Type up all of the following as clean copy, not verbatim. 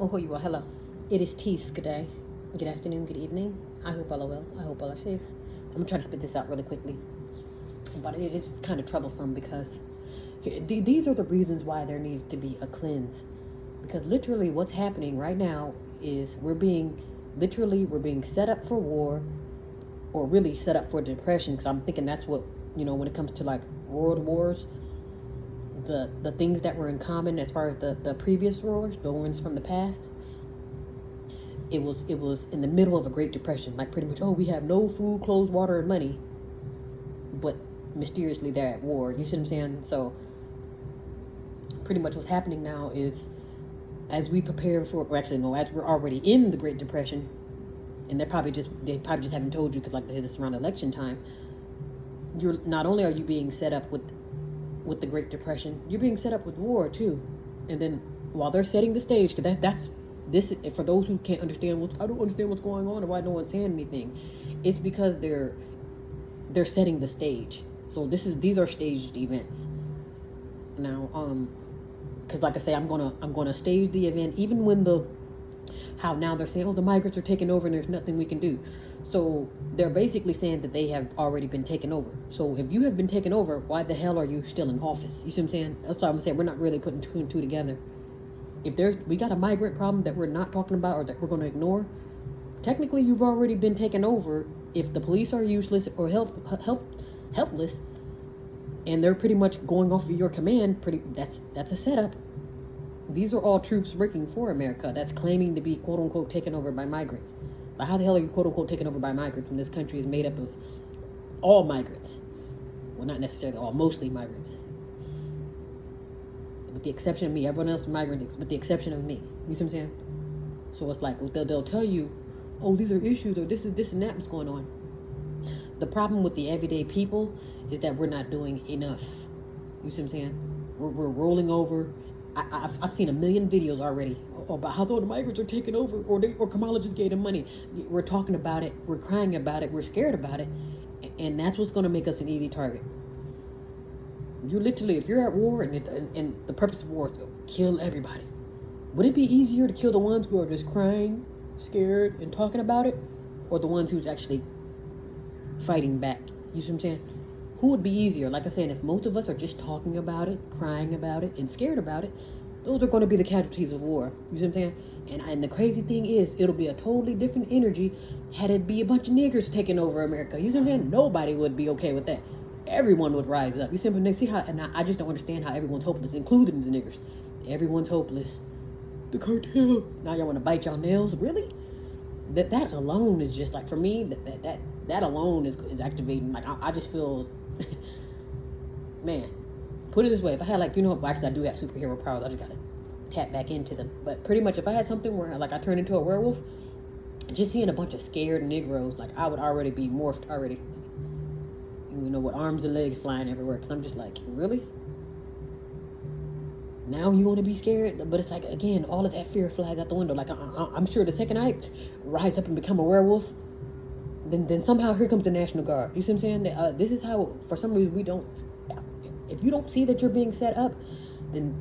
Oh, you are. Hello. It is Tees. Good day. Good afternoon. Good evening. I hope all are well. I hope all are safe. I'm going to try to spit this out really quickly. But it is kind of troublesome because these are the reasons why there needs to be a cleanse. Because literally what's happening right now is we're being set up for war, or really set up for depression. Because I'm thinking that's what, when it comes to like world wars, the things that were in common as far as the previous wars, the ones from the past, it was in the middle of a Great Depression. Like pretty much, oh, we have no food, clothes, water, and money, but mysteriously they're at war. You see what I'm saying? So pretty much what's happening now is, as we prepare for, or actually no, as we're already in the Great Depression, and they probably just haven't told you because like this is around election time. You're not only are you being set up with the Great Depression, you're being set up with war too. And then while they're setting the stage, because that's this, for those who can't understand I don't understand what's going on or why no one's saying anything, it's because they're setting the stage. So these are staged events. Now, because like I say, I'm gonna stage the event, even when how now they're saying, oh, the migrants are taking over and there's nothing we can do. So they're basically saying that they have already been taken over. So if you have been taken over, why the hell are you still in office? You see what I'm saying? That's what I'm saying. We're not really putting two and two together. If we got a migrant problem that we're not talking about or that we're going to ignore, technically you've already been taken over. If the police are useless or helpless, and they're pretty much going off of your command, that's a setup. These are all troops working for America that's claiming to be quote unquote taken over by migrants. But how the hell are you quote unquote taken over by migrants when this country is made up of all migrants? Well, not necessarily all, mostly migrants. With the exception of me, everyone else is migrants, with the exception of me. You see what I'm saying? So it's like they'll tell you, oh, these are issues, or this and that, what's going on. The problem with the everyday people is that we're not doing enough. You see what I'm saying? We're rolling over. I've seen a million videos already about how the migrants are taking over, or Kamala just gave them money. We're talking about it. We're crying about it. We're scared about it, and that's what's going to make us an easy target. You literally, if you're at war and the purpose of war is to kill everybody, would it be easier to kill the ones who are just crying, scared, and talking about it, or the ones who's actually fighting back? You see what I'm saying? Who would be easier? Like I said, if most of us are just talking about it, crying about it, and scared about it, those are going to be the casualties of war. You see what I'm saying? And the crazy thing is, it'll be a totally different energy had it be a bunch of niggers taking over America. You see what I'm saying? Nobody would be okay with that. Everyone would rise up. You see what I'm saying? See how? And I just don't understand how everyone's hopeless, including the niggers. Everyone's hopeless. The cartel. Now y'all want to bite y'all nails? Really? That alone is just like, for me, that alone is activating. Like I just feel. Man, put it this way, if I had actually I do have superhero powers, I just gotta tap back into them. But pretty much if I had something where like I turned into a werewolf, just seeing a bunch of scared Negroes, like I would already be morphed already. With arms and legs flying everywhere. Because I'm just like, really? Now you want to be scared? But it's like, again, all of that fear flies out the window. Like I'm sure the second I rise up and become a werewolf, then somehow here comes the National Guard. You see what I'm saying? This is how, for some reason, we don't. If you don't see that you're being set up, then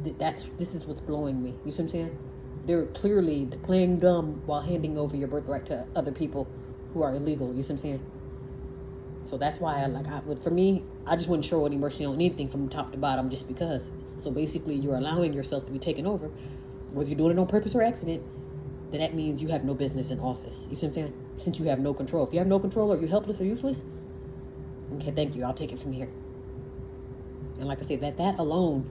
this is what's blowing me. You see what I'm saying? They're clearly playing dumb while handing over your birthright to other people who are illegal. You see what I'm saying? So that's why for me, I just wouldn't show any mercy on anything from top to bottom, just because. So basically, you're allowing yourself to be taken over, whether you're doing it on purpose or accident. Then that means you have no business in office. You see what I'm saying? Since you have no control. If you have no control, or you're helpless or useless, okay, thank you. I'll take it from here. And like I said, that alone,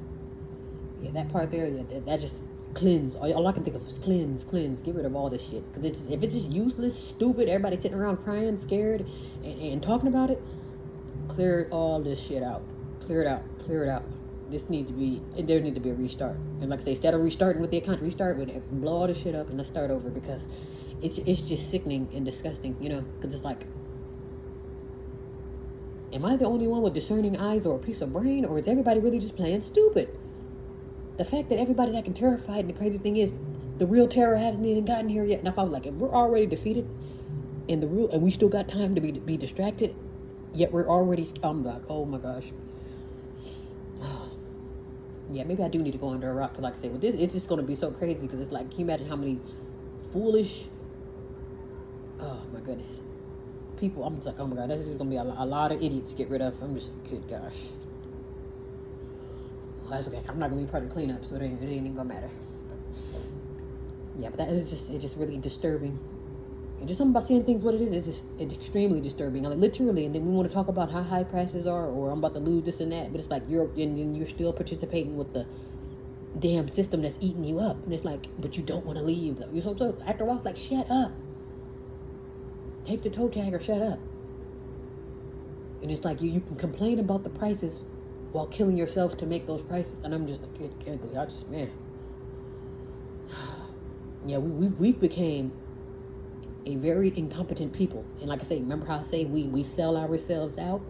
yeah, that part there, yeah, that just cleanse. All I can think of is cleanse. Get rid of all this shit. Because if it's just useless, stupid, everybody sitting around crying, scared, and talking about it, clear all this shit out. Clear it out. There needs to be a restart. And like I say, instead of restarting with the account, restart with it, blow all this shit up and let's start over, because it's just sickening and disgusting, because it's like, am I the only one with discerning eyes or a piece of brain, or is everybody really just playing stupid? The fact that everybody's acting terrified, and the crazy thing is, the real terror hasn't even gotten here yet. And if I'm like, if we're already defeated, and we still got time to be distracted, yet we're already, I'm like, oh my gosh. Yeah, maybe I do need to go under a rock. Cause like I said, with this, it's just gonna be so crazy. Because it's like, can you imagine how many foolish? Oh my goodness, people. I'm just like, oh my god, this is gonna be a lot of idiots to get rid of. I'm just like, good gosh. Well, that's okay. I'm not gonna be part of the cleanup, so it ain't even gonna matter. Yeah, but that is just, it's just really disturbing. And just something about seeing things what it is, it's extremely disturbing. Like literally, and then we want to talk about how high prices are, or I'm about to lose this and that, but it's like you're still participating with the damn system that's eating you up, and it's like, but you don't want to leave. So after a while, it's like, shut up, take the toe tag or shut up. And it's like you can complain about the prices while killing yourself to make those prices, and I'm just like, good, I just, man, yeah, we've became a very incompetent people. And like I say, remember how I say we sell ourselves out,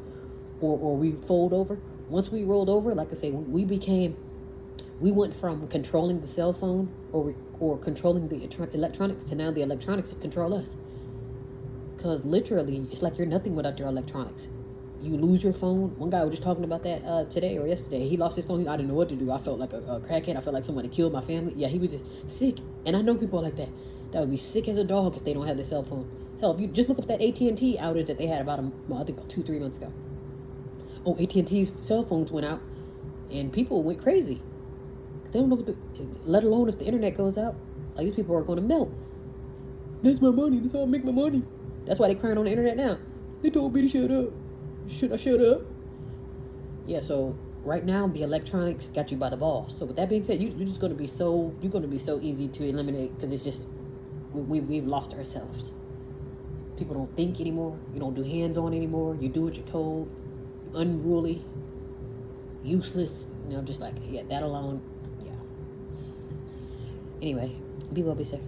or we fold over? Once we rolled over, like I say, we went from controlling the cell phone or controlling the electronics to now the electronics control us. Because literally, it's like you're nothing without your electronics. You lose your phone. One guy was just talking about that today or yesterday. He lost his phone. I didn't know what to do. I felt like a crackhead. I felt like somebody killed my family. Yeah, he was just sick. And I know people like that. That would be sick as a dog if they don't have their cell phone. Hell, if you just look up that AT&T outage that they had I think about 2-3 months ago. Oh, AT&T's cell phones went out, and people went crazy. They don't know let alone if the internet goes out. Like, these people are going to melt. That's my money. That's how I make my money. That's why they crying on the internet now. They told me to shut up. Should I shut up? Yeah, so right now the electronics got you by the balls. So with that being said, you're going to be so easy to eliminate, because it's just we've lost ourselves. People don't think anymore. You don't do hands-on anymore. You do what you're told. Unruly, useless. Just like, yeah, that alone. Yeah. Anyway, be well, be safe.